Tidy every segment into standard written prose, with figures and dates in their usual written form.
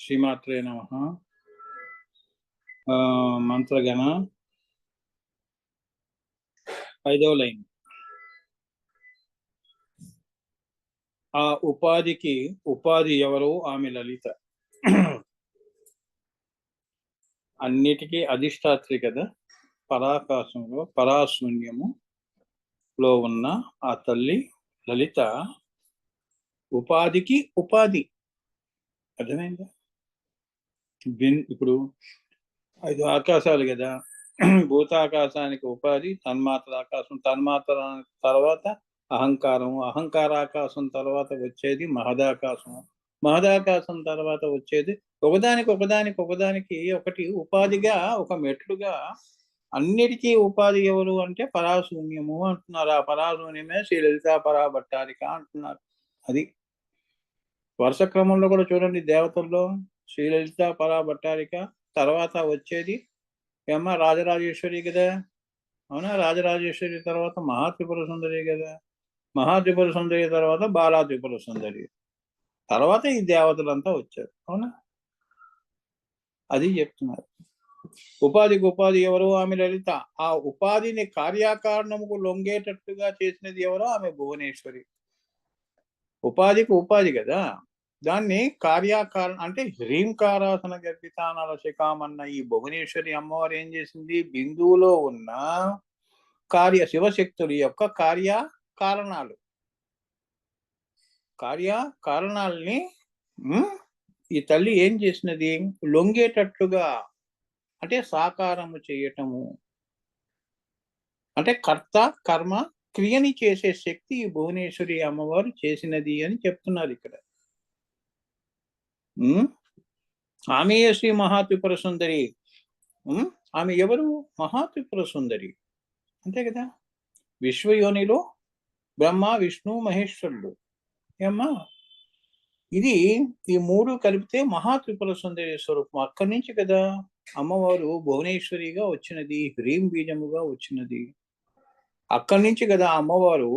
శ్రీమాత్రే నమః. మంత్రగణ 5వ లైన్. ఆ ఉపాధికి ఉపాధి ఎవరు? ఆమె లలిత. అన్నిటికీ అధిష్టాత్రి కదా. పరాకాశంలో పరాశూన్యములో ఉన్న ఆ తల్లి లలిత ఉపాధికి ఉపాధి. అర్థమైందా? ఇప్పుడు 5 ఆకాశాలు కదా. భూతాకాశానికి ఉపాధి తన్మాత్ర ఆకాశం, తన్మాత్ర తర్వాత అహంకారం, అహంకారాకాశం తర్వాత వచ్చేది మహదాకాశం, మహదాకాశం తర్వాత వచ్చేది ఒకదానికి ఒకటి ఉపాధిగా, ఒక మెట్లుగా. అన్నిటికీ ఉపాధి ఎవరు అంటే పరాశూన్యము అంటున్నారు. ఆ పరాశూన్యమే శ్రీ లలితా పరాభట్టారిక అంటున్నారు. అది వరుస క్రమంలో కూడా చూడండి. దేవతల్లో శ్రీ లలితా పరాభట్టారిక, తర్వాత వచ్చేది ఏమ్మ రాజరాజేశ్వరి కదా. అవునా? రాజరాజేశ్వరి తర్వాత మహాత్రిపుర సుందరి కదా. మహాత్రిపుర సుందరి తర్వాత బాలా త్రిపుర సుందరి, తర్వాత ఈ దేవతలంతా వచ్చారు. అవునా? అది చెప్తున్నారు. ఉపాధికి ఉపాధి ఎవరు? ఆమె లలిత. ఆ ఉపాధిని కార్యకారణముకు లొంగేటట్టుగా చేసినది ఎవరో? ఆమె భువనేశ్వరి. ఉపాధికి ఉపాధి కదా. దాన్ని కార్యకారణ అంటే హ్రీంకారాసన గర్భితానల శిఖామన్న ఈ భువనేశ్వరి అమ్మవారు ఏం చేసింది? బిందువులో ఉన్న శివశక్తుల యొక్క కార్యకారణాలని ఈ తల్లి ఏం చేసినది? లొంగేటట్లుగా, అంటే సాకారము చేయటము, అంటే కర్త కర్మ క్రియని చేసే శక్తి ఈ భువనేశ్వరి అమ్మవారు చేసినది అని చెప్తున్నారు ఇక్కడ. ఆమె శ్రీ మహాత్రిపుర సుందరి. ఆమె ఎవరు? మహాత్రిపుర సుందరి, అంతే కదా. విశ్వయోనిలో బ్రహ్మ విష్ణు మహేశ్వరుడు ఏమ్మా. ఇది ఈ 3 కలిపితే మహాత్రిపుర సుందరి స్వరూపం. అక్కడి నుంచి కదా అమ్మవారు భువనేశ్వరిగా వచ్చినది, హ్రీం బీజముగా వచ్చినది. అక్కడి నుంచి కదా అమ్మవారు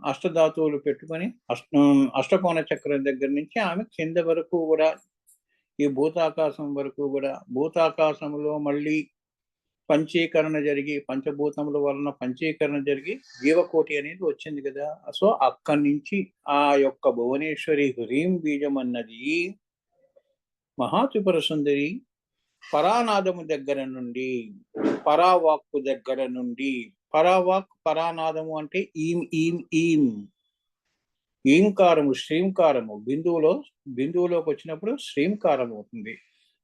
అష్టధాతువులు పెట్టుకొని అష్టకోణ చక్రం దగ్గర నుంచి ఆమె కింద వరకు కూడా ఈ భూతాకాశం వరకు కూడా, భూతాకాశంలో మళ్ళీ పంచీకరణ జరిగి, పంచభూతముల వలన పంచీకరణ జరిగి జీవకోటి అనేది వచ్చింది కదా. సో అక్కడి నుంచి ఆ యొక్క భువనేశ్వరి హ్రీం బీజం అన్నది మహాత్రిపుర సుందరి పరానాదము దగ్గర నుండి, పరావాక్కు దగ్గర నుండి, పరావాక్ పరానాదము అంటే ఈంకారము శ్రీంకారము, బిందువులోకి వచ్చినప్పుడు శ్రీంకారం అవుతుంది.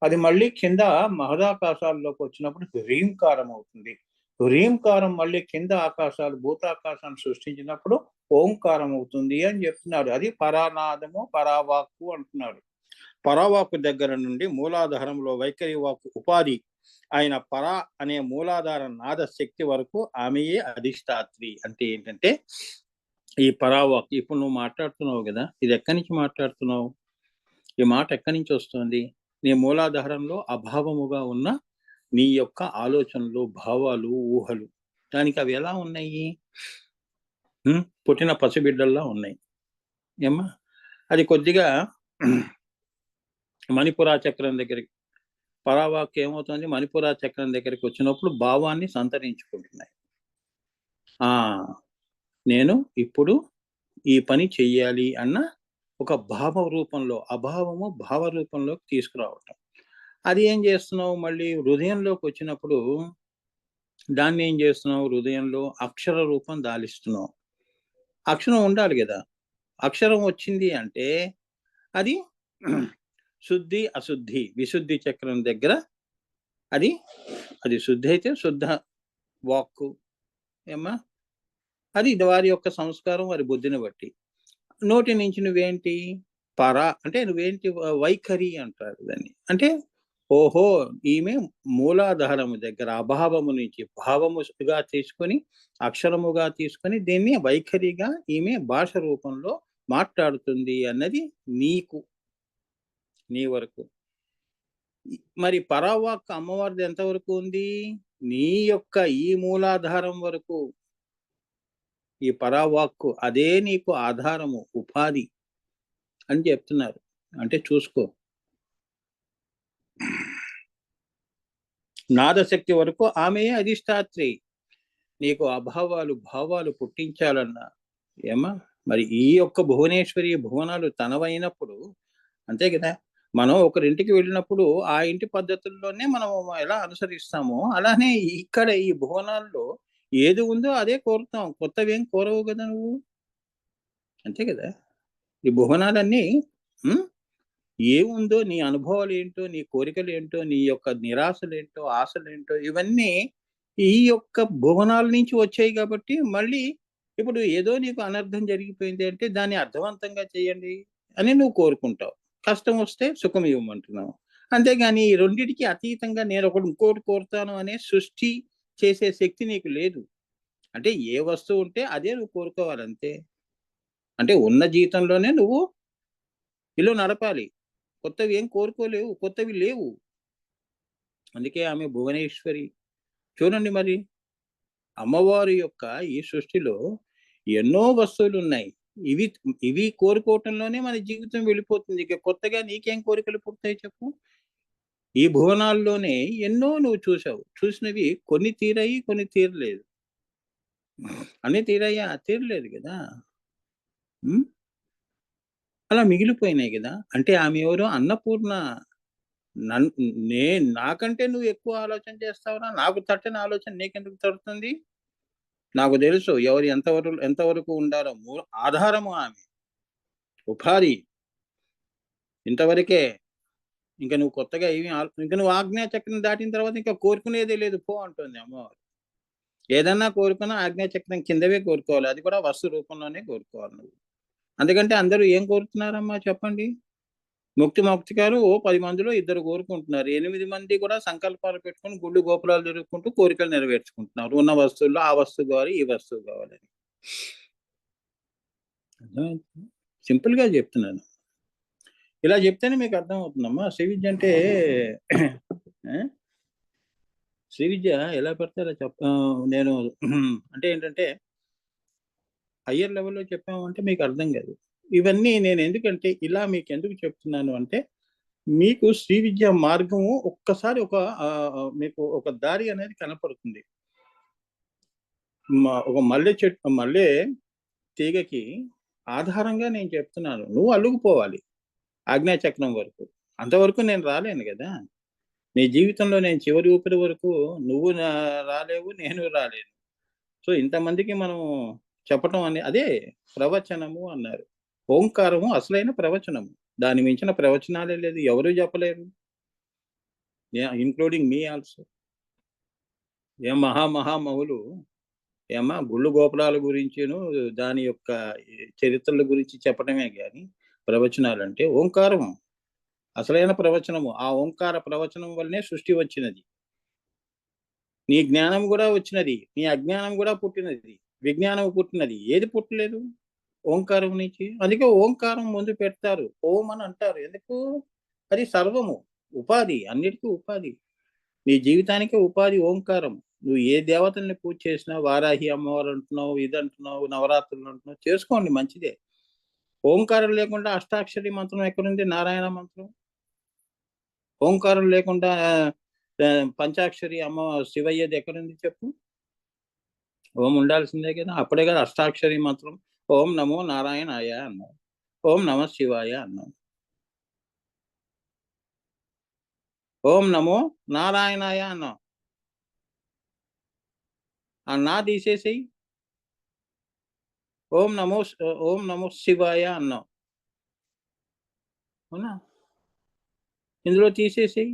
అది మళ్ళీ కింద మహదాకాశాల్లోకి వచ్చినప్పుడు హ్రీంకారం అవుతుంది. హ్రీంకారం మళ్ళీ కింద ఆకాశాలు భూతాకాశాన్ని సృష్టించినప్పుడు ఓంకారం అవుతుంది అని చెప్తున్నారు. అది పరానాదము పరావాక్కు అంటున్నారు. పరావాక్కు దగ్గర నుండి మూలాధారంలో వైఖరి వాక్కు ఉపాధి ఆయన పరా అనే మూలాధార నాద శక్తి వరకు ఆమెయే అధిష్టాత్రి. అంటే ఏంటంటే ఈ పరావాక్. ఇప్పుడు నువ్వు మాట్లాడుతున్నావు కదా, ఇది ఎక్కడి నుంచి మాట్లాడుతున్నావు? ఈ మాట ఎక్కడి నుంచి వస్తుంది? నీ మూలాధారంలో అభావముగా ఉన్న నీ యొక్క ఆలోచనలు, భావాలు, ఊహలు, దానికి అవి ఎలా ఉన్నాయి? పుట్టిన పసిబిడ్డల్లా ఉన్నాయి ఏమ్మా. అది కొద్దిగా మణిపురా చక్రం దగ్గరికి, పరావాక్ ఏమవుతుంది? మణిపురా చక్రం దగ్గరికి వచ్చినప్పుడు భావాన్ని సంతరించుకుంటున్నాయి. నేను ఇప్పుడు ఈ పని చెయ్యాలి అన్న ఒక భావ రూపంలో, అభావము భావ రూపంలోకి తీసుకురావటం. అది ఏం చేస్తున్నావు? మళ్ళీ హృదయంలోకి వచ్చినప్పుడు దాన్ని ఏం చేస్తున్నావు? హృదయంలో అక్షర రూపం దాలిస్తున్నావు. అక్షరం ఉండాలి కదా. అక్షరం వచ్చింది అంటే అది శుద్ధి అశుద్ధి విశుద్ధి చక్రం దగ్గర అది శుద్ధి అయితే శుద్ధ వాక్కు ఏమ్మా. అది వారి యొక్క సంస్కారం, వారి బుద్ధిని బట్టి. నోటి నుంచి నువ్వేంటి? అంటే నువ్వేంటి? వైఖరి అంటారు దాన్ని. అంటే ఓహో, ఈమె మూలాధారము దగ్గర అభావము నుంచి భావముగా తీసుకొని, అక్షరముగా తీసుకొని దీన్ని వైఖరిగా ఈమె భాష రూపంలో మాట్లాడుతుంది అన్నది నీ వరకు. మరి పరావాక్ అమ్మవారిది ఎంతవరకు ఉంది? నీ యొక్క ఈ మూలాధారం వరకు. ఈ పరావాక్కు అదే నీకు ఆధారము, ఉపాధి అని చెప్తున్నారు. అంటే చూసుకో, నాదశక్తి వరకు ఆమె అధిష్టాత్రి. నీకు అభావాలు భావాలు పుట్టించాలన్నా ఏమా మరి ఈ యొక్క భువనేశ్వరి భువనాలు తనవైనప్పుడు అంతే కదా. మనం ఒకరింటికి వెళ్ళినప్పుడు ఆ ఇంటి పద్ధతుల్లోనే మనం ఎలా అనుసరిస్తామో అలానే ఇక్కడ ఈ భువనాల్లో ఏది ఉందో అదే కోరుతాం. కొత్తవేం కోరవు కదా నువ్వు, అంతే కదా. ఈ భువనాలన్నీ ఏముందో నీ అనుభవాలు ఏంటో, నీ కోరికలు ఏంటో, నీ యొక్క నిరాశలు ఏంటో, ఆశలు ఏంటో, ఇవన్నీ ఈ యొక్క భువనాల నుంచి వచ్చాయి. కాబట్టి మళ్ళీ ఇప్పుడు ఏదో నీకు అనర్థం జరిగిపోయింది అంటే దాన్ని అర్థవంతంగా చేయండి అని నువ్వు కోరుకుంటావు. కష్టం వస్తే సుఖం ఇవ్వమంటున్నావు. అంతేగాని ఈ రెండిటికి అతీతంగా నేను ఒకటి ఇంకోటి కోరుతాను అనే సృష్టి చేసే శక్తి నీకు లేదు. అంటే ఏ వస్తువు ఉంటే అదే నువ్వు కోరుకోవాలి అంతే. అంటే ఉన్న జీవితంలోనే నువ్వు ఇల్లు నడపాలి. కొత్తవి ఏం కోరుకోలేవు, కొత్తవి లేవు. అందుకే ఆమె భువనేశ్వరి. చూడండి మరి అమ్మవారి యొక్క ఈ సృష్టిలో ఎన్నో వస్తువులు ఉన్నాయి. ఇవి ఇవి కోరుకోవటంలోనే మన జీవితం వెళ్ళిపోతుంది. ఇక కొత్తగా నీకేం కోరికలు పుడతాయి చెప్పు. ఈ భువనాల్లోనే ఎన్నో నువ్వు చూసావు. చూసినవి కొన్ని తీరాయి, కొన్ని తీరలేదు. అన్ని తీరాయా? తీరలేదు కదా. అలా మిగిలిపోయినాయి కదా. అంటే ఆమె ఎవరు? అన్నపూర్ణ. నాకంటే నువ్వు ఎక్కువ ఆలోచన చేస్తావురా. నాకు తట్టని ఆలోచన నీకెందుకు తడుతుంది? నాకు తెలుసు ఎవరు ఎంతవరకు ఉండాలో. ఆధారము ఆమె, ఉపాధి ఇంతవరకే. ఇంకా నువ్వు కొత్తగా ఏమి ఇంకా నువ్వు ఆజ్ఞా చక్రం దాటిన తర్వాత ఇంకా కోరుకునేదే లేదు పో అంటుంది అమ్మవారు. ఏదన్నా కోరుకున్నా ఆజ్ఞా చక్రం కిందవే కోరుకోవాలి. అది కూడా వస్తు రూపంలోనే కోరుకోవాలి నువ్వు. అందుకంటే అందరూ ఏం కోరుతున్నారమ్మా చెప్పండి? ముక్తి గారు 10 మందిలో 2 కోరుకుంటున్నారు. 8 మంది కూడా సంకల్పాలు పెట్టుకొని గుళ్ళు గోపురాలు తిరుగుకుంటూ కోరికలు నెరవేర్చుకుంటున్నారు. ఉన్న వస్తువుల్లో ఆ వస్తువు కావాలి, ఈ వస్తువు కావాలని. సింపుల్ గా చెప్తున్నాను. ఇలా చెప్తేనే మీకు అర్థమవుతుందమ్మా. శ్రీ విద్య అంటే శ్రీ విద్య ఎలా పెడతారో నేను అంటే ఏంటంటే హయ్యర్ లెవెల్లో చెప్పామంటే మీకు అర్థం కాదు. ఇవన్నీ నేను ఎందుకంటే ఇలా మీకు ఎందుకు చెప్తున్నాను అంటే మీకు శ్రీ విద్య మార్గము ఒక్కసారి మీకు ఒక దారి అనేది కనపడుతుంది. ఒక మల్లె తీగకి ఆధారంగా నేను చెప్తున్నాను. నువ్వు అల్లుకుపోవాలి ఆజ్ఞాచక్రం వరకు. అంతవరకు నేను రాలేను కదా. నీ జీవితంలో నేను చివరి ఊపిరి వరకు నువ్వు రాలేవు, నేను రాలేను. సో ఇంతమందికి మనం చెప్పటం అదే ప్రవచనము అన్నారు. ఓంకారము అసలైన ప్రవచనము. దాని మించిన ప్రవచనాలే లేదు, ఎవరు చెప్పలేరు, ఇంక్లూడింగ్ మీ ఆల్సో. మహామహులు ఏమా గుళ్ళు గోపురాల గురించిను దాని యొక్క చరిత్రల గురించి చెప్పడమే కానీ ప్రవచనాలంటే ఓంకారం అసలైన ప్రవచనము. ఆ ఓంకార ప్రవచనం వల్లనే సృష్టి వచ్చినది. నీ జ్ఞానం కూడా వచ్చినది, నీ అజ్ఞానం కూడా పుట్టినది, విజ్ఞానం పుట్టినది. ఏది పుట్టలేదు? ఓంకారం నుంచి. అందుకే ఓంకారం ముందు పెడతారు, ఓం అని అంటారు. ఎందుకు? అది సర్వము, ఉపాధి, అన్నిటికీ ఉపాధి. నీ జీవితానికి ఉపాధి ఓంకారం. నువ్వు ఏ దేవతల్ని పూజ చేసినా, వారాహి అమ్మవారు అంటున్నావు, ఇది అంటున్నావు, నవరాత్రులు అంటున్నావు, చేసుకోండి మంచిదే. ఓంకారం లేకుండా అష్టాక్షరి మంత్రం ఎక్కడుంది? నారాయణ మంత్రం. ఓంకారం లేకుండా పంచాక్షరి అమ్మ శివయ్యది ఎక్కడుంది చెప్పు? ఓం ఉండాల్సిందే కదా. అప్పుడే కదా అష్టాక్షరి మంత్రం. ఓం నమో నారాయణాయ అన్నావు, ఓం నమ శివాయ అన్నావు, ఓం నమో నారాయణాయ అన్నావు. ఆ నా తీసేసేయి, ఓం నమో శివాయ అన్నావు. అవునా? ఇందులో తీసేసేయి,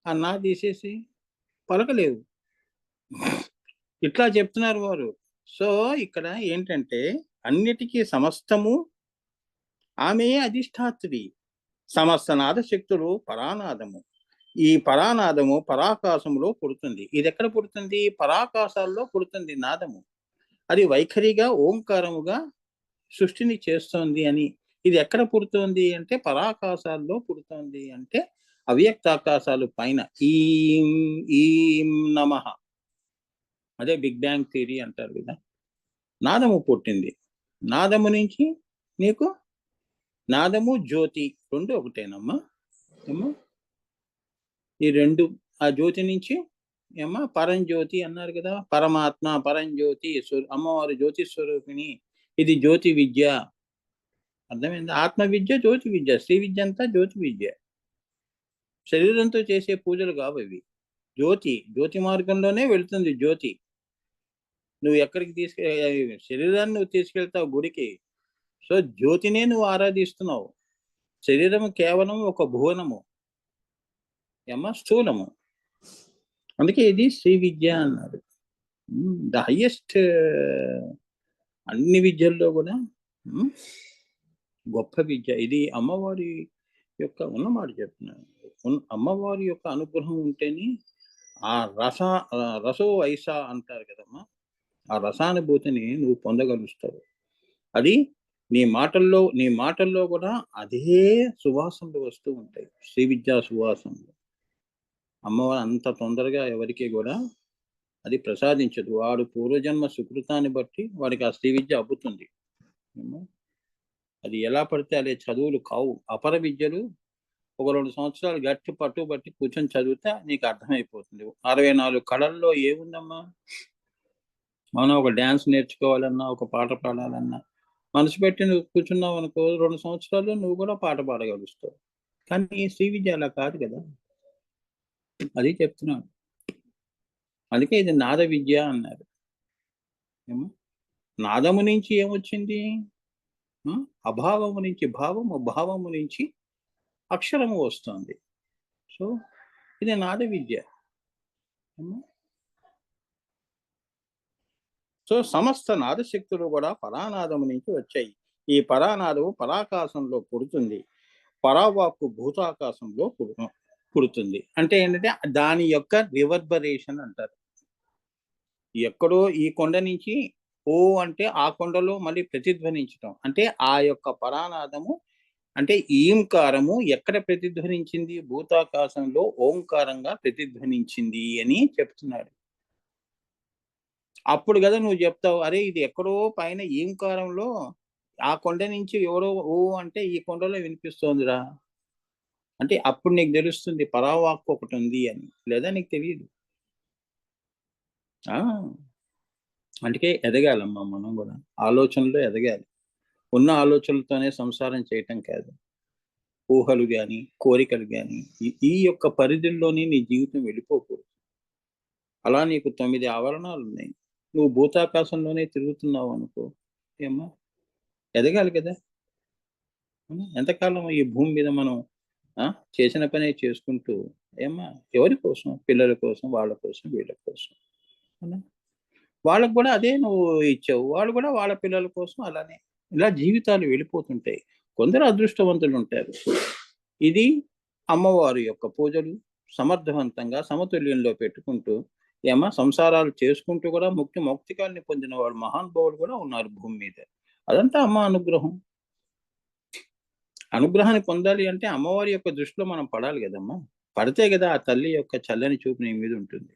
ఆ నా తీసేసి పలకలేవు. ఇట్లా చెప్తున్నారు వారు. సో ఇక్కడ ఏంటంటే అన్నిటికీ సమస్తము ఆమెయే అధిష్టాత్రి. సమస్త నాద శక్తులు పరానాదము. ఈ పరానాదము పరాకాశములో పుడుతుంది. ఇది ఎక్కడ పుడుతుంది? పరాకాశాల్లో పుడుతుంది నాదము. అది వైఖరిగా ఓంకారముగా సృష్టిని చేస్తోంది అని. ఇది ఎక్కడ పుడుతోంది అంటే పరాకాశాల్లో పుడుతోంది. అంటే అవ్యక్తాకాశాలు పైన. ఈ నమః. అదే బిగ్ బ్యాంగ్ థియరీ అంటారు కదా. నాదము పుట్టింది. నాదము నుంచి నీకు నాదము జ్యోతి రెండు ఒకటేనమ్మా. ఏమ్మా ఈ రెండు ఆ జ్యోతి నుంచి ఏమ్మా పరంజ్యోతి అన్నారు కదా, పరమాత్మ పరంజ్యోతి అమ్మవారి జ్యోతి స్వరూపిణి. ఇది జ్యోతి విద్య. అర్థమైంది? ఆత్మ విద్య జ్యోతి విద్య. శ్రీ విద్య అంతా జ్యోతి విద్య. శరీరంతో చేసే పూజలు కావు ఇవి. జ్యోతి మార్గంలోనే వెళుతుంది జ్యోతి. నువ్వు ఎక్కడికి శరీరాన్ని నువ్వు తీసుకెళ్తావు గుడికి. సో జ్యోతినే నువ్వు ఆరాధిస్తున్నావు. శరీరము కేవలం ఒక భువనము, స్థూలము. అందుకే ఇది శ్రీ విద్య అన్నారు. ద హైయెస్ట్ అన్ని విద్యల్లో కూడా గొప్ప విద్య ఇది. అమ్మవారి యొక్క ఉన్నమాట చెప్తున్నాను. అమ్మవారి యొక్క అనుగ్రహం ఉంటేనే ఆ రసో ఐసా అంటారు కదమ్మా, ఆ రసానుభూతిని నువ్వు పొందగలుగుతావు. అది నీ మాటల్లో కూడా అదే సువాసనలు వస్తూ ఉంటాయి. శ్రీ విద్యా సువాసనలు అమ్మవారు అంత తొందరగా ఎవరికి కూడా అది ప్రసాదించదు. వాడు పూర్వజన్మ సుకృతాన్ని బట్టి వాడికి ఆ శ్రీ విద్య అబ్బుతుంది. అది ఎలా పడితే అదే చదువులు కావు. అపర విద్యలు ఒక 2 సంవత్సరాలు గట్టి పట్టుబట్టి కూర్చొని చదివితే నీకు అర్థమైపోతుంది. 64 కళల్లో ఏముందమ్మా? మనం ఒక డ్యాన్స్ నేర్చుకోవాలన్నా, ఒక పాట పాడాలన్నా మనసు పెట్టి నువ్వు కూర్చున్నావు అనుకో, 2 సంవత్సరాల్లో నువ్వు కూడా పాట పాడగలుగుతావు. కానీ శ్రీ విద్య అలా కాదు కదా. అది చెప్తున్నాను. అందుకే ఇది నాద విద్య అన్నారు. నాదము నుంచి ఏమొచ్చింది? అభావము నుంచి భావము, భావము నుంచి అక్షరము వస్తుంది. సో ఇది నాద విద్య. సో సమస్త నాదశక్తులు కూడా పరానాదము నుంచి వచ్చాయి. ఈ పరానాదము పరాకాశంలో పుడుతుంది, పరావాక్కు భూతాకాశంలో పుడుతుంది. అంటే ఏంటంటే దాని యొక్క రివర్బరేషన్ అంటారు. ఎక్కడో ఈ కొండ నుంచి ఓ అంటే ఆ కొండలో మళ్ళీ ప్రతిధ్వనించటం. అంటే ఆ యొక్క పరానాదము అంటే ఈంకారము ఎక్కడ ప్రతిధ్వనించింది? భూతాకాశంలో ఓంకారంగా ప్రతిధ్వనించింది అని చెప్తున్నాడు. అప్పుడు కదా నువ్వు చెప్తావు, అరే ఇది ఎక్కడో పైన ఈంకారంలో ఆ కొండ నుంచి ఎవరో ఓ అంటే ఈ కొండలో వినిపిస్తోందిరా అంటే అప్పుడు నీకు తెలుస్తుంది పరావాక్కు ఒకటి ఉంది అని. లేదా నీకు తెలియదు. అందుకే ఎదగాలమ్మా మనం కూడా. ఆలోచనలో ఎదగాలి. ఉన్న ఆలోచనలతోనే సంసారం చేయటం కాదు. ఊహలు కానీ కోరికలు కానీ ఈ యొక్క పరిధిలోనే నీ జీవితం వెళ్ళిపోకూడదు. అలా నీకు 9 ఆవరణాలు ఉన్నాయి. నువ్వు భూతాకాశంలోనే తిరుగుతున్నావు అనుకో, ఏమ్మా ఎదగాలి కదా. ఎంతకాలం ఈ భూమి మీద మనం చేసిన పనే చేసుకుంటూ ఏమ్మా ఎవరి కోసం? పిల్లల కోసం, వాళ్ళ కోసం, వీళ్ళ కోసం. వాళ్ళకు కూడా అదే నువ్వు ఇచ్చావు. వాళ్ళు కూడా వాళ్ళ పిల్లల కోసం అలానే. ఇలా జీవితాలు వెళ్ళిపోతుంటాయి. కొందరు అదృష్టవంతులు ఉంటారు. ఇది అమ్మవారి యొక్క పూజలు సమర్థవంతంగా సమతుల్యంలో పెట్టుకుంటూ సంసారాలు చేసుకుంటూ కూడా మౌక్తికాల్ని పొందిన వాడు మహానుభావులు కూడా ఉన్నారు భూమి మీద. అదంతా అమ్మ అనుగ్రహం. అనుగ్రహాన్ని పొందాలి అంటే అమ్మవారి యొక్క దృష్టిలో మనం పడాలి కదమ్మా. పడితే కదా ఆ తల్లి యొక్క చల్లని చూపు నీ మీద ఉంటుంది.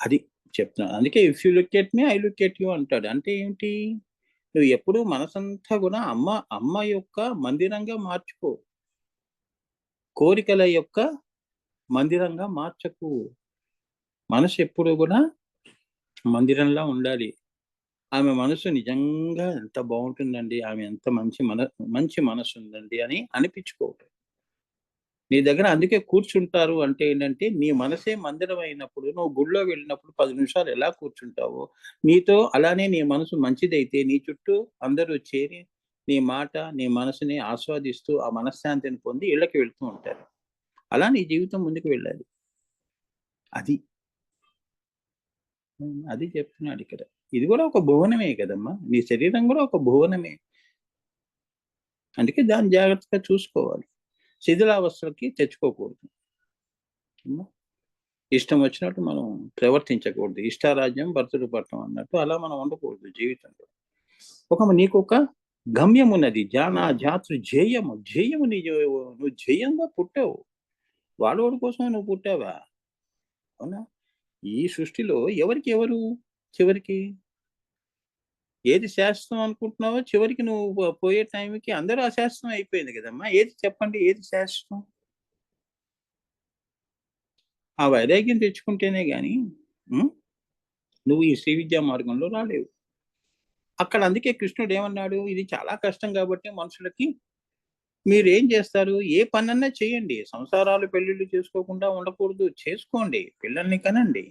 అది చెప్తున్నాను. అందుకే if you look at me I look at you అంటాడు. అంటే ఏంటి? నువ్వు ఎప్పుడు మనసంతా కూడా అమ్మ యొక్క మందిరంగా మార్చుకో. కోరికల యొక్క మందిరంగా మార్చకు. మనసు ఎప్పుడు కూడా మందిరంలా ఉండాలి. ఆమె మనసు నిజంగా ఎంత బాగుంటుందండి, ఆమె ఎంత మంచి మనసు ఉందండి అని అనిపించుకోవటం. నీ దగ్గర అందుకే కూర్చుంటారు అంటే ఏంటంటే నీ మనసే మందిరం అయినప్పుడు, నువ్వు గుడిలో వెళ్ళినప్పుడు 10 నిమిషాలు ఎలా కూర్చుంటావో నీతో అలానే నీ మనసు మంచిదైతే నీ చుట్టూ అందరూ చేరి నీ మాట, నీ మనసుని ఆస్వాదిస్తూ ఆ మనశ్శాంతిని పొంది ఇళ్ళకి వెళ్తూ ఉంటారు. అలా నీ జీవితం ముందుకు వెళ్ళాలి. అది చెప్తున్నాడు ఇక్కడ. ఇది కూడా ఒక భువనమే కదమ్మా. నీ శరీరం కూడా ఒక భువనమే. అందుకే దాన్ని జాగ్రత్తగా చూసుకోవాలి. శిథిలావస్థలకి తెచ్చుకోకూడదు. ఇష్టం వచ్చినట్టు మనం ప్రవర్తించకూడదు. ఇష్టారాజ్యం భర్తలు పట్టం అన్నట్టు అలా మనం ఉండకూడదు జీవితంలో. నీకు ఒక గమ్యం ఉన్నది. జాతృ జేయము నువ్వు జయంగా పుట్టావు. వాడోడి కోసం నువ్వు పుట్టావా? అవునా? ఈ సృష్టిలో ఎవరికి ఎవరు చివరికి? ఏది శాశ్వతం అనుకుంటున్నావో చివరికి నువ్వు పోయే టైంకి అందరూ అశాశ్వతం అయిపోయింది కదమ్మా! ఏది చెప్పండి ఏది శాశ్వతం? ఆ వైరాగ్యం తెచ్చుకుంటేనే గాని హ్మ్. నువ్వు ఈ శ్రీ విద్యా మార్గంలో రాలేవు. అక్కడ అందుకే కృష్ణుడు ఏమన్నాడు? ఇది చాలా కష్టం కాబట్టి మనుషులకి మీరేం చేస్తారు? ఏ పనన్నా చేయండి. సంసారాలు, పెళ్ళిళ్ళు చేసుకోకుండా ఉండకూడదు. చేసుకోండి. పిల్లల్ని కనండి.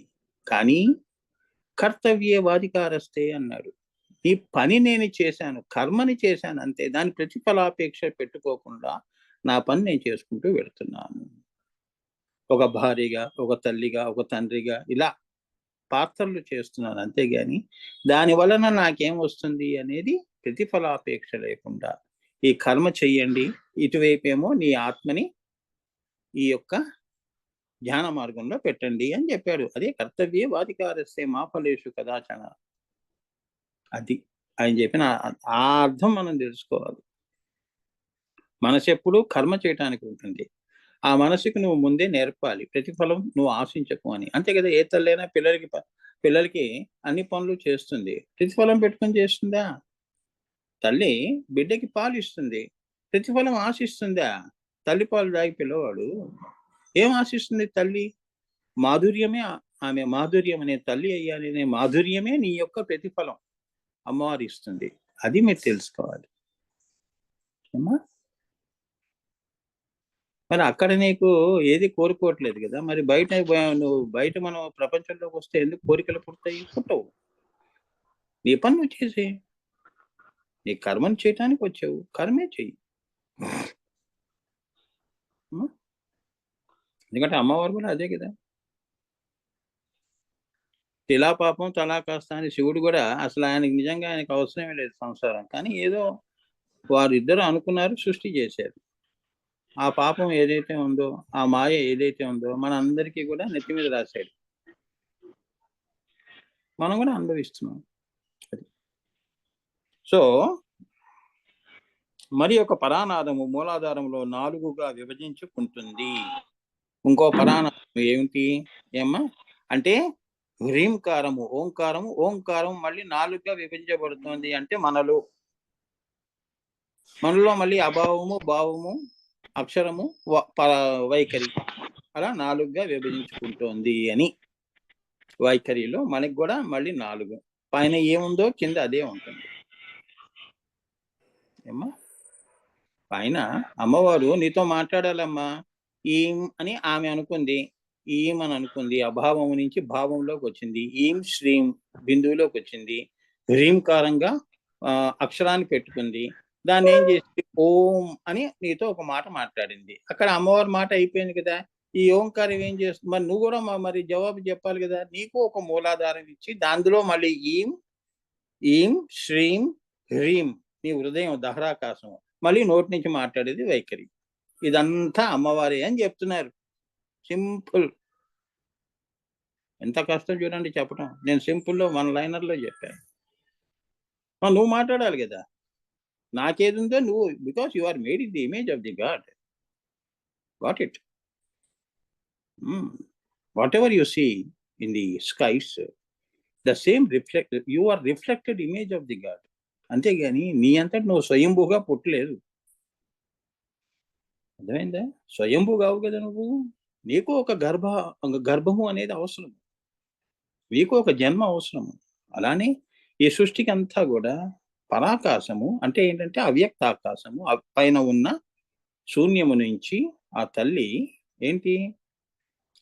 కానీ కర్తవ్యేవాధికారస్తే అన్నాడు. ఈ పని నేను చేశాను. కర్మని చేశాను అంతే. దాని ప్రతిఫలాపేక్ష పెట్టుకోకుండా నా పని నేను చేసుకుంటూ వెళ్తున్నాను. ఒక భార్యగా, ఒక తల్లిగా, ఒక తండ్రిగా ఇలా పాత్రలు చేస్తున్నాను. అంతేగాని దాని వలన నాకేం వస్తుంది అనేది ప్రతిఫలాపేక్ష లేకుండా ఈ కర్మ చెయ్యండి. ఇటువైపేమో నీ ఆత్మని ఈ యొక్క ధ్యాన మార్గంలో పెట్టండి అని చెప్పాడు. అదే కర్తవ్యే వాధికారస్తే మా ఫలేషు కదాచన. అది ఆయన చెప్పిన ఆ అర్థం మనం తెలుసుకోవాలి. మనసెప్పుడు కర్మ చేయటానికి ఉంటుంది. ఆ మనసుకి నువ్వు ముందే నేర్పాలి. ప్రతిఫలం నువ్వు ఆశించకు అని. అంతే కదా! ఏ తల్లైనా పిల్లలకి అన్ని పనులు చేస్తుంది. ప్రతిఫలం పెట్టుకొని చేస్తుందా? తల్లి బిడ్డకి పాలిస్తుంది. ప్రతిఫలం ఆశిస్తుందా? తల్లి పాలు తాగి పిల్లవాడు ఏం ఆశిస్తుంది తల్లి? మాధుర్యమే ఆమె మాధుర్యం అనే తల్లి అయ్యాలనే మాధుర్యమే నీ యొక్క ప్రతిఫలం అమ్మవారు ఇస్తుంది. అది మీరు తెలుసుకోవాలి. ఏమ్మా? మరి అక్కడ నీకు ఏది కోరుకోవట్లేదు గదా! మరి నువ్వు బయట మనం ప్రపంచంలోకొస్తే ఎందుకు కోరికలు పుడతాయి? పుట్టవు. నీ పని నువ్వు చేసేయి. నీ కర్మను చేయటానికి వచ్చావు. కర్మే చెయ్యి. హ్మ్. ఎందుకంటే అమ్మవారు గూడా అదే గదా! తిలా పాపం తలా కాస్త అని శివుడు గూడా అసలు ఆయనకి అవసరమే లేదు సంసారం. కానీ ఏదో వారిద్దరూ అనుకున్నారు, సృష్టి చేశారు. ఆ పాపం ఏదైతే ఉందో, ఆ మాయ ఏదైతే ఉందో మనందరికీ గూడా నెత్తి మీద రాశాడు. మనం గూడా అనుభవిస్తున్నాం. అది. సో, మరి ఒక పరానాదము మూలాధారంలో 4గా విభజించుకుంటుంది. ఇంకో పరానాదం ఏమిటి? ఏమ్మా? అంటే హ్రీంకారము, ఓంకారము, ఓంకారం మళ్ళీ 4గా విభజించబడుతుంది అంటే మనలో మళ్ళీ అభావము, భావము, అక్షరము, వైఖరి అలా 4గా విభజించుకుంటోంది అని. వైఖరిలో మనకి గూడా మళ్ళీ 4. పైన ఏముందో కింద అదే ఉంటుంది. ఏమ్మా? పైన అమ్మవారు నీతో మాట్లాడాలమ్మా. అని ఆమె అనుకుంది. అని అనుకుంది. అభావం నుంచి భావంలోకొచ్చింది. శ్రీం బిందువులోకొచ్చింది. హ్రీంకారంగా అక్షరాన్ని పెట్టుకుంది. దాన్నేం చేసింది? ఓం అని నీతో ఒక మాట మాట్లాడింది. అక్కడ అమ్మవారి మాట అయిపోయింది కదా! ఈ ఓంకారం ఏం చేస్తుంది? మరి నువ్వు గూడా మరి జవాబు చెప్పాలి గదా! నీకు ఒక మూలాధారం ఇచ్చి దాందులో మళ్ళీ ఈం, శ్రీం, హ్రీం నీ హృదయం దహరాకాశం. మళ్ళీ నోటి నుంచి మాట్లాడేది వైఖరి. ఇదంతా అమ్మవారే అని చెప్తున్నారు. సింపుల్. ఎంత కష్టం చూడండి చెప్పటం. నేను సింపుల్‌లో వన్ లైనర్‌లో చెప్పాను. నువ్వు మాట్లాడాలి గదా! నాకేదుందో నువ్వు because you are made in the image of the God. Got it. Hmm. Whatever you see in the skies the same you are reflected image of the God. అంతేగాని నీ అంతట నువ్వు స్వయంభూగా పుట్టలేదు. అర్థమైందా? స్వయంభూ గావు గదా నువ్వు. నీకు ఒక గర్భము అనేది అవసరం. నీకు ఒక జన్మ అవసరము. అలానే ఈ సృష్టికంతా గూడా పరాకాశము అంటే ఏంటంటే అవ్యక్తాకాశము. పైన ఉన్న శూన్యము నుంచి ఆ తల్లి ఏంటి?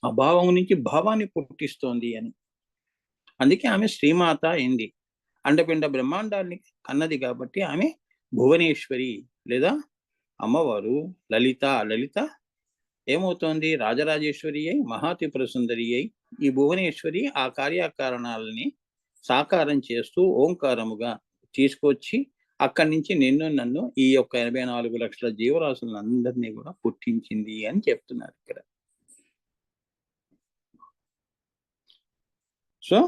అభావం నుంచి భావాన్ని పుట్టిస్తోంది అని. అందుకే ఆమె శ్రీమాత అయింది. అండపిండ బ్రహ్మాండాన్ని కన్నది గాబట్టి ఆమె భువనేశ్వరి లేదా అమ్మవారు లలిత ఏమవుతోంది? రాజరాజేశ్వరి అయి, మహాత్రిపుర సుందరి అయి, ఈ భువనేశ్వరి ఆ కార్యకారణాలని సాకారం చేస్తూ ఓంకారముగా తీసుకొచ్చి, అక్కడి నుంచి నిన్ను, నన్ను ఈ యొక్క 84,00,000 జీవరాశులందరినీ గూడా పుట్టించింది అని చెప్తున్నారు ఇక్కడ. సో,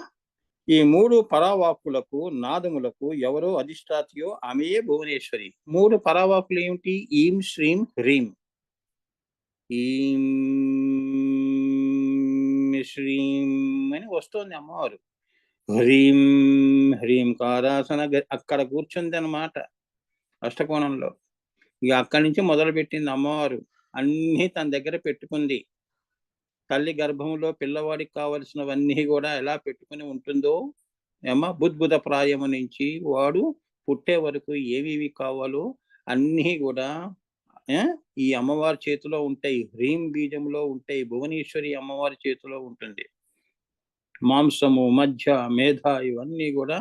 ఈ 3 పరావాక్కులకు, నాదములకు ఎవరో అధిష్టాత్రియో ఆమెయే భువనేశ్వరి. 3 పరావాక్కులు ఏమిటి? ఈం, శ్రీం, హ్రీం. ఈం శ్రీం అని వస్తోంది అమ్మవారు. హ్రీం హ్రీం కారాసన అక్కడ కూర్చుంది అన్నమాట అష్టకోణంలో. ఇక అక్కడి నుంచి మొదలు పెట్టింది అమ్మవారు. అన్నీ తన దగ్గర పెట్టుకుంది. తల్లి గర్భంలో పిల్లవాడికి కావలసినవన్నీ కూడా ఎలా పెట్టుకుని ఉంటుందో బుద్భుత ప్రాయము నుంచి వాడు పుట్టే వరకు ఏవేవి కావాలో అన్నీ కూడా ఈ అమ్మవారి చేతిలో ఉంటాయి. హ్రీం బీజంలో ఉంటాయి. భువనేశ్వరి అమ్మవారి చేతిలో ఉంటుంది. మాంసము, మధ్య, మేధ ఇవన్నీ కూడా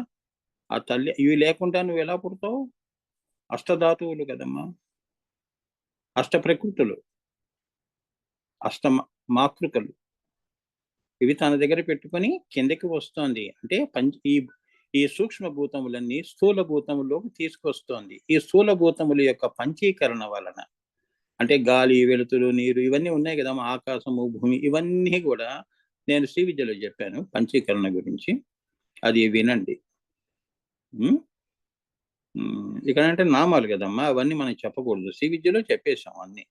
ఆ తల్లి. ఇవి లేకుండా నువ్వు ఎలా పుడతావు? అష్టధాతువులు కదమ్మా, అష్ట ప్రకృతులు, అష్ట మాతృకలు. ఇవి తన దగ్గర పెట్టుకొని కిందకి వస్తోంది. అంటే ఈ సూక్ష్మ భూతములన్నీ స్థూల భూతములోకి తీసుకొస్తోంది. ఈ స్థూల భూతముల యొక్క పంచీకరణ వలన, అంటే గాలి, వెలుతురు, నీరు ఇవన్నీ ఉన్నాయి కదా, ఆకాశము, భూమి ఇవన్నీ కూడా నేను శ్రీ విద్యలో చెప్పాను పంచీకరణ గురించి. అది వినండి. ఇక్కడ అంటే నామాలు కదమ్మా, అవన్నీ మనం చెప్పకూడదు. శ్రీ విద్యలో చెప్పేశాం అన్ని.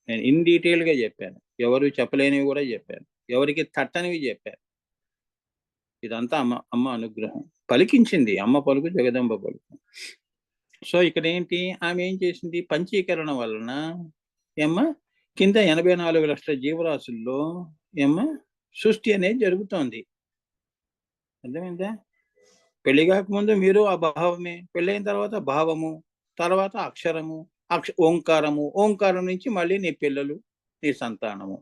నేను ఇన్ డీటెయిల్ గా చెప్పాను. ఎవరు చెప్పలేనివి కూడా చెప్పాను, ఎవరికి తట్టనివి చెప్పాను. ఇదంతా అమ్మ అనుగ్రహం. పలికించింది అమ్మ పలుకు, జగదంబ పలుకు. సో ఇక్కడ ఏంటి, ఆమె ఏం చేసింది? పంచీకరణ వలన కింద 84 లక్షల జీవరాశుల్లో సృష్టి అనేది జరుగుతోంది. అర్థమైందా? పెళ్లి కాకముందు మీరు ఆ భావమే, పెళ్ళైన తర్వాత భావము, తర్వాత అక్షరము, ఓంకారము, ఓంకారం నుంచి మళ్ళీ నీ పిల్లలు, నీ సంతానము.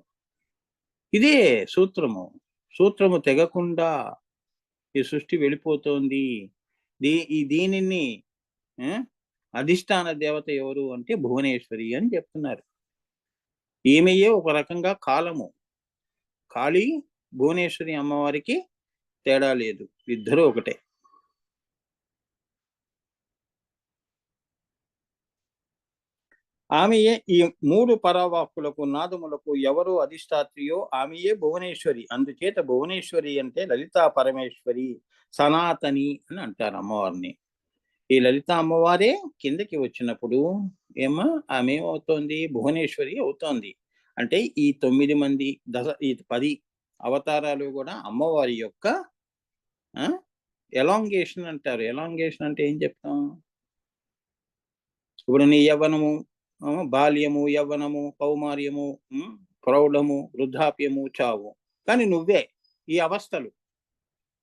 ఇదే సూత్రము. సూత్రము తెగకుండా ఈ సృష్టి వెళ్ళిపోతోంది. దీనిని అధిష్టాన దేవత ఎవరు అంటే భువనేశ్వరి అని చెప్తున్నారు. ఈమెయే ఒక రకంగా కాలము. కాళీ, భువనేశ్వరి అమ్మవారికి తేడా లేదు, ఇద్దరు ఒకటే. ఆమెయే ఈ 3 పరావాక్కులకు, నాదములకు ఎవరు అధిష్టాత్రియో ఆమెయే భువనేశ్వరి. అందుచేత భువనేశ్వరి అంటే లలితా పరమేశ్వరి, సనాతని అని అంటారు అమ్మవారిని. ఈ లలిత అమ్మవారే కిందకి వచ్చినప్పుడు ఆమె ఏమవుతోంది? భువనేశ్వరి అవుతోంది. అంటే ఈ 9 మంది ఈ 10 అవతారాలు కూడా అమ్మవారి యొక్క ఎలాంగేషన్ అంటారు. ఎలాంగేషన్ అంటే ఏం చెప్తాం? ఇప్పుడు నీ యవ్వనము, బాల్యము, యవ్వనము, కౌమార్యము, ప్రౌఢము, వృద్ధాప్యము, చావు, కానీ నువ్వే ఈ అవస్థలు.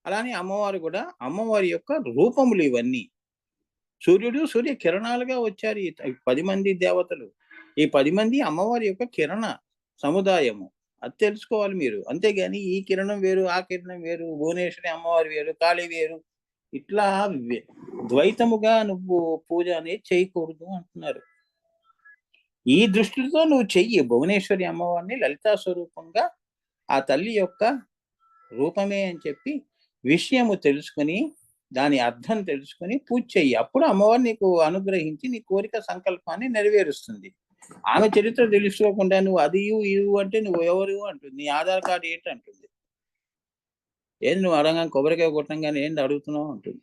అలానే అమ్మవారు కూడా అమ్మవారి యొక్క రూపములు ఇవన్నీ. సూర్యుడు, సూర్య కిరణాలుగా వచ్చారు ఈ 10 మంది దేవతలు. ఈ 10 మంది అమ్మవారి యొక్క కిరణ సముదాయము. అది తెలుసుకోవాలి మీరు. అంతేగాని ఈ కిరణం వేరు, ఆ కిరణం వేరు, భువనేశ్వరి అమ్మవారి వేరు, కాళీ వేరు, ఇట్లా ద్వైతముగా నువ్వు పూజ అనేది చేయకూడదు అంటున్నారు. ఈ దృష్టితో నువ్వు చెయ్యి. భువనేశ్వరి అమ్మవారిని లలితా స్వరూపంగా ఆ తల్లి యొక్క రూపమే అని చెప్పి విషయము తెలుసుకుని, దాని అర్థం తెలుసుకుని పూజ చెయ్యి. అప్పుడు అమ్మవారు నీకు అనుగ్రహించి నీ కోరిక సంకల్పాన్ని నెరవేరుస్తుంది. ఆమె చరిత్ర తెలుసుకోకుండా నువ్వు అది ఇవ్వు అంటే నువ్వు ఎవరు అంటుంది. నీ ఆధార్ కార్డు ఏంటి అంటుంది. ఏంది నువ్వు అడగా కొబ్బరికాయ కొట్టంగానే ఏంటి అడుగుతున్నావు అంటుంది.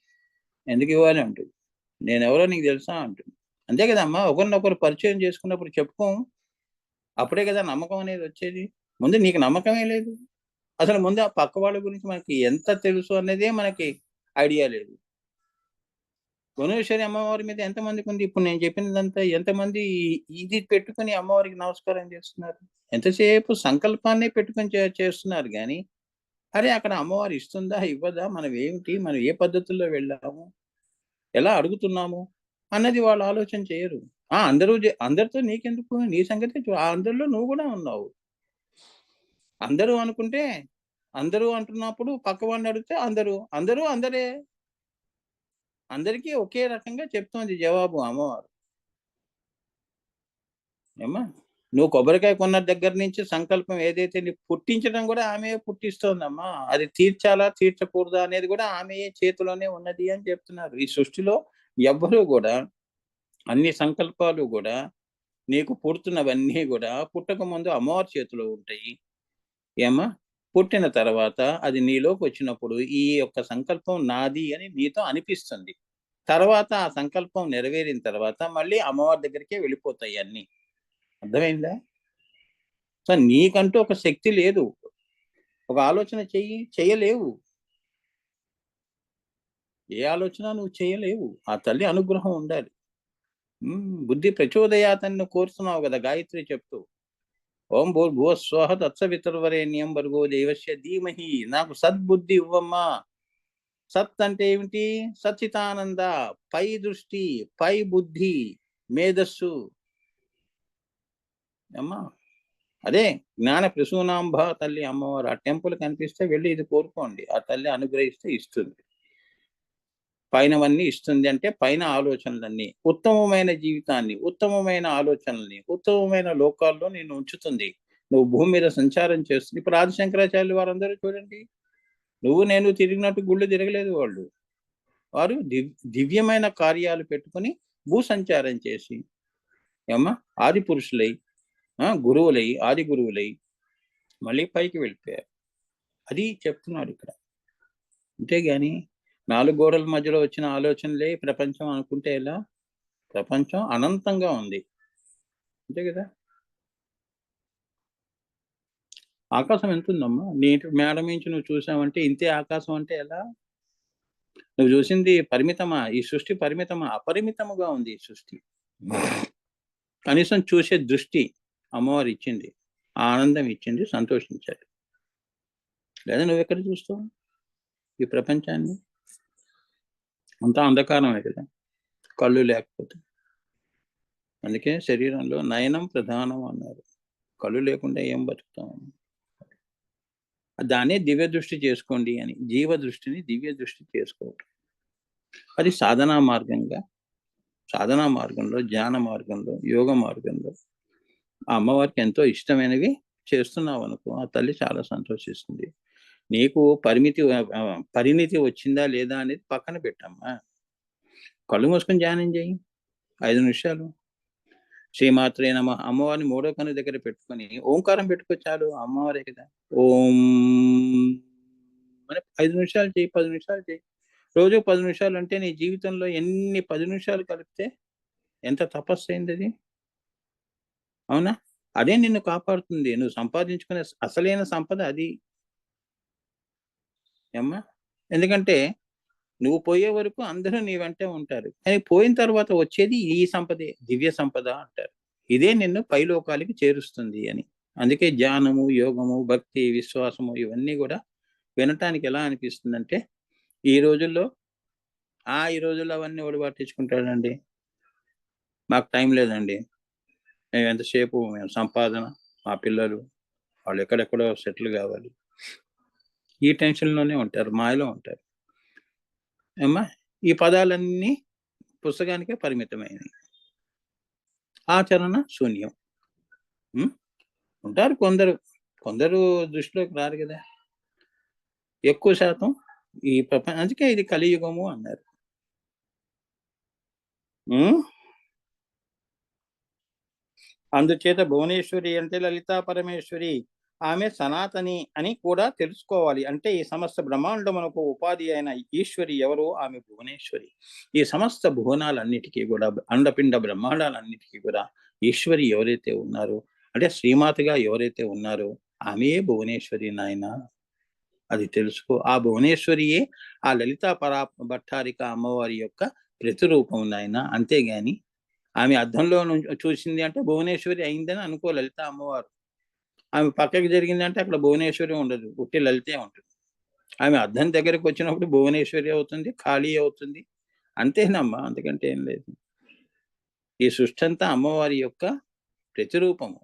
ఎందుకు ఇవ్వాలి అంటుంది. నేనెవరో నీకు తెలుసా అంటుంది. అంతే కదమ్మా, ఒకరినొకరు పరిచయం చేసుకున్నప్పుడు చెప్పుకోం. అప్పుడే కదా నమ్మకం అనేది వచ్చేది. ముందు నీకు నమ్మకమే లేదు. అసలు ముందు ఆ పక్క వాళ్ళ గురించి మనకి ఎంత తెలుసు అన్నదే మనకి ఐడియా లేదు. భువనేశ్వరి అమ్మవారి మీద ఎంతమందికి ఉంది? ఇప్పుడు నేను చెప్పినదంతా ఎంతమంది ఇది పెట్టుకుని అమ్మవారికి నమస్కారం చేస్తున్నారు? ఎంతసేపు సంకల్పాన్నే పెట్టుకుని చేస్తున్నారు కానీ, అరే అక్కడ అమ్మవారు ఇస్తుందా, ఇవ్వదా, మనం ఏమిటి, మనం ఏ పద్ధతుల్లో వెళ్ళాము, ఎలా అడుగుతున్నాము అన్నది వాళ్ళు ఆలోచన చేయరు. అందరితో నీకెందుకు, నీ సంగతి అందరిలో నువ్వు కూడా ఉన్నావు. అందరూ అనుకుంటే, అందరూ అంటున్నప్పుడు పక్క వాడిని అడిగితే అందరూ అందరే. అందరికీ ఒకే రకంగా చెప్తోంది జవాబు అమ్మవారు. నువ్వు కొబ్బరికాయ కొన్న దగ్గర నుంచి సంకల్పం ఏదైతే నీకు పుట్టించడం కూడా ఆమె పుట్టిస్తోందమ్మా. అది తీర్చాలా తీర్చకూడదా అనేది కూడా ఆమె చేతిలోనే ఉన్నది అని చెప్తున్నారు. ఈ సృష్టిలో ఎవ్వరూ కూడా, అన్ని సంకల్పాలు కూడా, నీకు పుడుతున్నవన్నీ కూడా పుట్టక ముందు అమ్మవారి చేతిలో ఉంటాయి. పుట్టిన తర్వాత అది నీలోకి వచ్చినప్పుడు ఈ యొక్క సంకల్పం నాది అని నీతో అనిపిస్తుంది. తర్వాత ఆ సంకల్పం నెరవేరిన తర్వాత మళ్ళీ అమ్మవారి దగ్గరికే వెళ్ళిపోతాయి అన్ని. అర్థమైందా? సో నీకంటూ ఒక శక్తి లేదు. ఒక ఆలోచన చెయ్యలేవు. ఏ ఆలోచన నువ్వు చేయలేవు. ఆ తల్లి అనుగ్రహం ఉండాలి. బుద్ధి ప్రచోదయాతన్ని కోరుతున్నావు కదా గాయత్రి చెప్తూ. ఓం భూర్భువ స్వః తత్సవితుర్వరేణ్యం భర్గో దేవస్య ధీమహి. నాకు సద్బుద్ధి ఇవ్వమ్మా. సత్ అంటే ఏమిటి? సచ్చితానంద, పై దృష్టి, పై బుద్ధి, మేధస్సు. అమ్మా అదే జ్ఞాన ప్రసూనాంబ తల్లి అమ్మవారు. ఆ టెంపుల్ కనిపిస్తే వెళ్ళి ఇది కోరుకోండి. ఆ తల్లి అనుగ్రహిస్తే ఇస్తుంది. పైనవన్నీ ఇస్తుంది అంటే పైన ఆలోచనలన్నీ, ఉత్తమమైన జీవితాన్ని, ఉత్తమమైన ఆలోచనల్ని, ఉత్తమమైన లోకాల్లో నేను ఉంచుతుంది. నువ్వు భూమి మీద సంచారం చేస్తుంది. ఇప్పుడు ఆదిశంకరాచార్యులు వారందరూ చూడండి, నువ్వు నేను తిరిగినట్టు గుళ్ళు తిరగలేదు వాళ్ళు. వారు దివ్యమైన కార్యాలు పెట్టుకొని భూ సంచారం చేసి ఏమ్మా ఆది పురుషులై, గురువులై, ఆది గురువులై మళ్ళీ పైకి వెళ్ళిపోయారు. అది చెప్తున్నాడు ఇక్కడ. అంతేగాని 4 గోడల మధ్యలో వచ్చిన ఆలోచనలే ప్రపంచం అనుకుంటే ఎలా? ప్రపంచం అనంతంగా ఉంది. అంతే కదా! ఆకాశం ఎంతుందమ్మా? నీటి మేడ నుంచి నువ్వు చూసావంటే ఇంతే ఆకాశం అంటే ఎలా? నువ్వు చూసింది పరిమితమా? ఈ సృష్టి పరిమితమా? అపరిమితముగా ఉంది ఈ సృష్టి. కనీసం చూసే దృష్టి అమ్మవారు ఇచ్చింది. ఆనందం ఇచ్చింది, సంతోషించాలి. లేదా నువ్వెక్కడ చూస్తావు ఈ ప్రపంచాన్ని? అంతా అంధకారమే కదా, కళ్ళు లేకపోతే. అందుకే శరీరంలో నయనం ప్రధానం అన్నారు. కళ్ళు లేకుండా ఏం బతుకుతాం? దాన్నే దివ్య దృష్టి చేసుకోండి అని. జీవ దృష్టిని దివ్య దృష్టి చేసుకోవటం. అది సాధనా మార్గంలో, జ్ఞాన మార్గంలో, యోగ మార్గంలో ఆ అమ్మవారికి ఎంతో ఇష్టమైనవి చేస్తున్నావు అనుకో, ఆ తల్లి చాలా సంతోషిస్తుంది. నీకు పరిణితి వచ్చిందా లేదా అనేది పక్కన పెట్టమ్మా. కళ్ళు మూసుకొని ధ్యానం చేయి 5 నిమిషాలు. శ్రీమాత్రే నమః అమ్మవారిని మూడో కన్ను దగ్గర పెట్టుకొని ఓంకారం పెట్టుకో చాలు. అమ్మవారే కదా. ఓం అని 5 నిమిషాలు చేయి, 10 నిమిషాలు చేయి. రోజు 10 నిమిషాలు అంటే నీ జీవితంలో ఎన్ని 10 నిమిషాలు కలిపితే ఎంత తపస్సు అయింది అది. అవునా? అదే నిన్ను కాపాడుతుంది. నువ్వు సంపాదించుకునే అసలైన సంపద అది. ఏమ్మా? ఎందుకంటే నువ్వు పోయే వరకు అందరూ నీ వెంటే ఉంటారు. కానీ పోయిన తర్వాత వచ్చేది ఈ సంపదే, దివ్య సంపద అంటారు. ఇదే నిన్ను పైలోకాలకి చేరుస్తుంది అని. అందుకే ధ్యానము, యోగము, భక్తి, విశ్వాసము ఇవన్నీ కూడా వినటానికి ఎలా అనిపిస్తుందంటే, ఈ రోజుల్లో ఈ రోజుల్లో అవన్నీ ఎవడు పట్టించుకుంటాడండి? మాకు టైం లేదండి. మేము ఎంతసేపు సంపాదన, మా పిల్లలు వాళ్ళు ఎక్కడెక్కడో సెటిల్ కావాలి. ఈ టెన్షన్‌లోనే ఉంటారు. మాయలో ఉంటారు. ఏమ్మా? ఈ పదాలన్నీ పుస్తకానికే పరిమితమైనవి. ఆచరణ శూన్యం. ఉంటారు కొందరు. కొందరు దృష్టిలోకి రారు కదా! ఎక్కువ శాతం ఈ అందుకే ఇది కలియుగము అన్నారు. అందుచేత భువనేశ్వరి అంటే లలితా పరమేశ్వరి, ఆమె సనాతని అని కూడా తెలుసుకోవాలి. అంటే ఈ సమస్త బ్రహ్మాండమునకు ఉపాధి అయిన ఈశ్వరి ఎవరు? ఆమె భువనేశ్వరి. ఈ సమస్త భువనాలన్నిటికీ కూడా, అండపిండ బ్రహ్మాండాలన్నిటికీ కూడా ఈశ్వరి ఎవరైతే ఉన్నారో, అంటే శ్రీమాతగా ఎవరైతే ఉన్నారో ఆమెయే భువనేశ్వరి నాయన. అది తెలుసుకో. ఆ భువనేశ్వరియే ఆ లలితా భట్టారిక అమ్మవారి యొక్క ప్రతిరూపం నాయన. అంతేగాని ఆమె అద్దంలో చూసింది అంటే భువనేశ్వరి అయిందని అనుకో లలిత అమ్మవారు. ఆమె పక్కకి జరిగిందంటే అక్కడ భువనేశ్వరి ఉండదు, ఉట్టి లలితే ఉంటుంది. ఆమె అద్దం దగ్గరకు వచ్చినప్పుడు భువనేశ్వరి అవుతుంది, కాళీ అవుతుంది. అంతేనమ్మా, అంతకంటే ఏం లేదు. ఈ సృష్టి అంతా అమ్మవారి యొక్క ప్రతిరూపము.